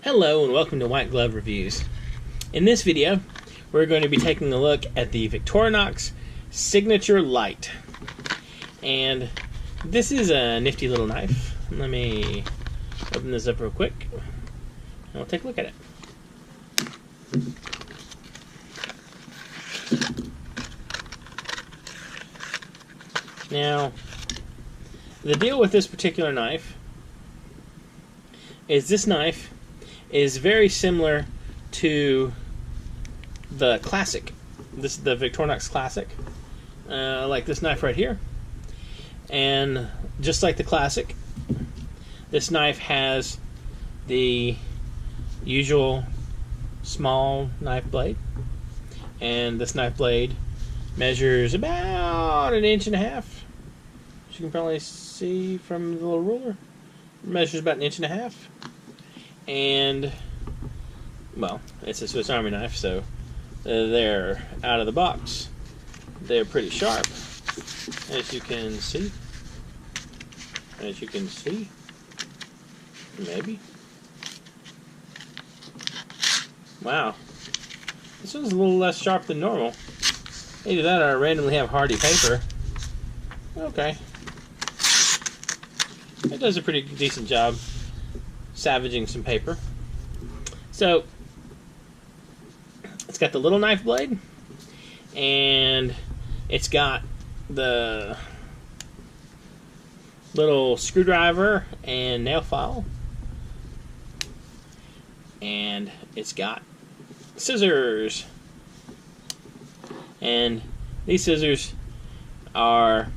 Hello and welcome to White Glove Reviews. In this video, we're going to be taking a look at the Victorinox Signature Lite. And this is a nifty little knife. Let me open this up real quick and we'll take a look at it. Now, the deal with this particular knife is this knife is very similar to the Classic. This is the Victorinox Classic, like this knife right here. And just like the Classic, this knife has the usual small knife blade, and this knife blade measures about 1.5 inches. As you can probably see from the little ruler, it measures about 1.5 inches. And, well, it's a Swiss Army knife, so they're out of the box. They're pretty sharp, as you can see. Maybe. Wow. This one's a little less sharp than normal. Either that or I randomly have hardy paper. Okay. It does a pretty decent job savaging some paper. So it's got the little knife blade, and it's got the little screwdriver and nail file, and it's got scissors. And these scissors are,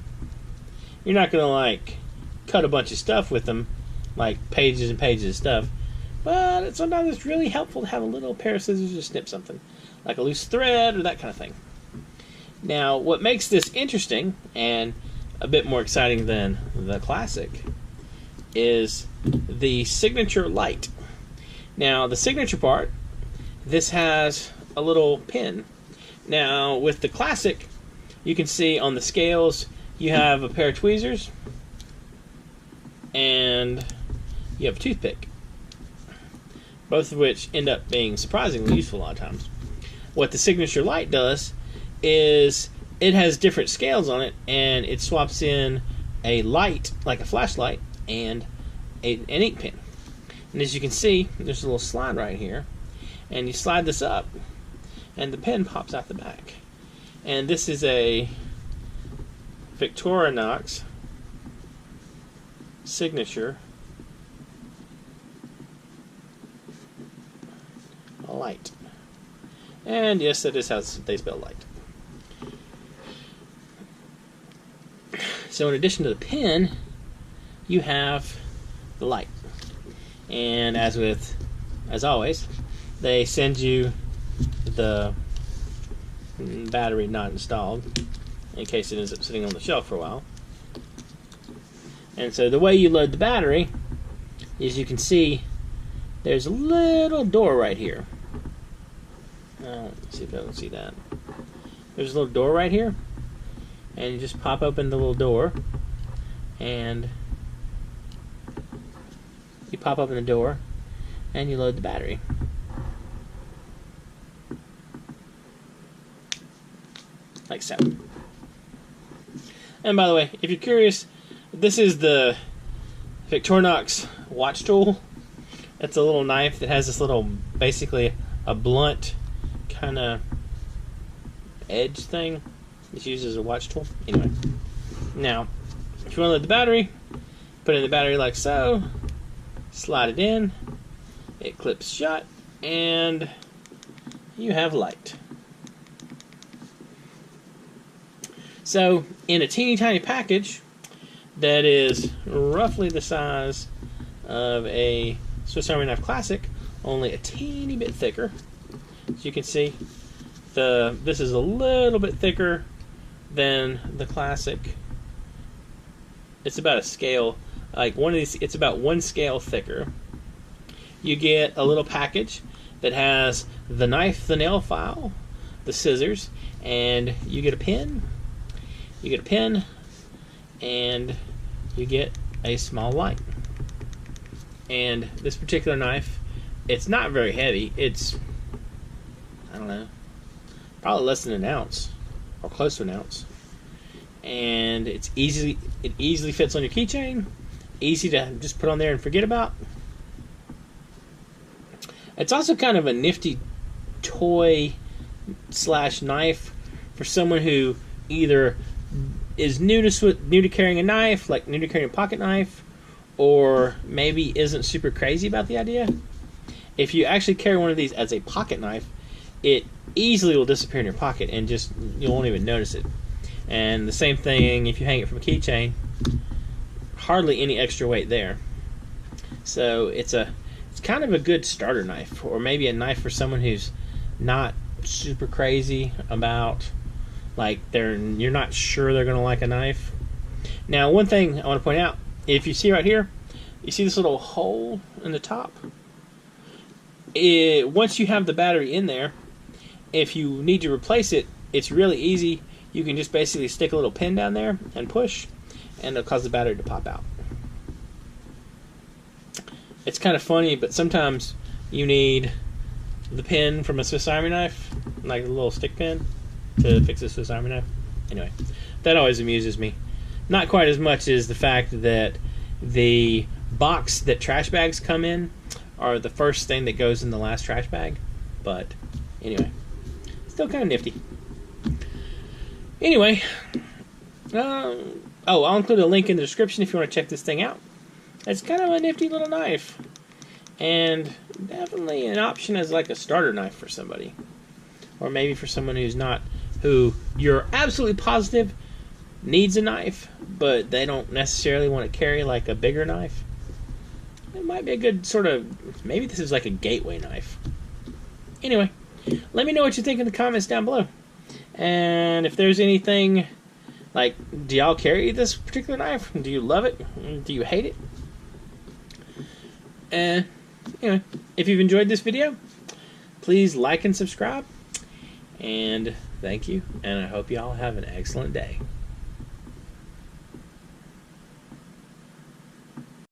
you're not gonna like cut a bunch of stuff with them, like pages and pages of stuff, but sometimes it's really helpful to have a little pair of scissors to snip something, like a loose thread or that kind of thing. Now, what makes this interesting and a bit more exciting than the Classic is the Signature Lite. Now, the signature part, this has a little pin. Now, with the Classic, you can see on the scales, you have a pair of tweezers and you have a toothpick, both of which end up being surprisingly useful a lot of times. What the Signature Lite does is it has different scales on it, and it swaps in a light, like a flashlight, and an ink pen. And as you can see, there's a little slide right here, and you slide this up, and the pen pops out the back. And this is a Victorinox Signature Lite. And yes, that is how they spell light. So in addition to the pen, you have the light. And as always, they send you the battery not installed, in case it ends up sitting on the shelf for a while. And so the way you load the battery is, you can see there's a little door right here. Let's see if I can see that. There's a little door right here, and you just pop open the little door, and you pop open the door, and you load the battery. Like so. And by the way, if you're curious, this is the Victorinox watch tool. It's a little knife that has this little, basically a blunt kind of edge thing. It's used as a watch tool. Anyway, now if you want to load the battery, put in the battery like so, slide it in, it clips shut, and you have light. So in a teeny tiny package that is roughly the size of a Swiss Army knife Classic, only a teeny bit thicker. As you can see, this is a little bit thicker than the Classic. It's about a scale, like one of these, it's about 1 scale thicker. You get a little package that has the knife, the nail file, the scissors, and you get a pen. And you get a small light. And this particular knife it's not very heavy. It's, I don't know, probably less than an ounce or close to an ounce. And it easily fits on your keychain. Easy to just put on there and forget about. It's also kind of a nifty toy / knife for someone who either is new to carrying a knife, like new to carrying a pocket knife, or maybe isn't super crazy about the idea. If you actually carry one of these as a pocket knife, it easily will disappear in your pocket and just you won't even notice it. And the same thing if you hang it from a keychain, hardly any extra weight there. So it's kind of a good starter knife, or maybe a knife for someone who's not super crazy about, like, you're not sure they're going to like a knife. Now, one thing I want to point out, if you see right here, you see this little hole in the top? Once you have the battery in there, if you need to replace it, it's really easy. You can just basically stick a little pin down there and push, and it'll cause the battery to pop out. It's kind of funny, but sometimes you need the pin from a Swiss Army knife, like a little stick pin, to fix a Swiss Army knife. Anyway, that always amuses me. Not quite as much as the fact that the box that trash bags come in are the first thing that goes in the last trash bag. But anyway, still kind of nifty. Anyway, I'll include a link in the description if you want to check this thing out. It's kind of a nifty little knife, and definitely an option as like a starter knife for somebody, or maybe for someone who you're absolutely positive needs a knife, but they don't necessarily want to carry like a bigger knife. It might be a good sort of, maybe this is like a gateway knife. Anyway, let me know what you think in the comments down below. And if there's anything, like, do y'all carry this particular knife? Do you love it? Do you hate it? And anyway, if you've enjoyed this video, please like and subscribe. And thank you, and I hope y'all have an excellent day.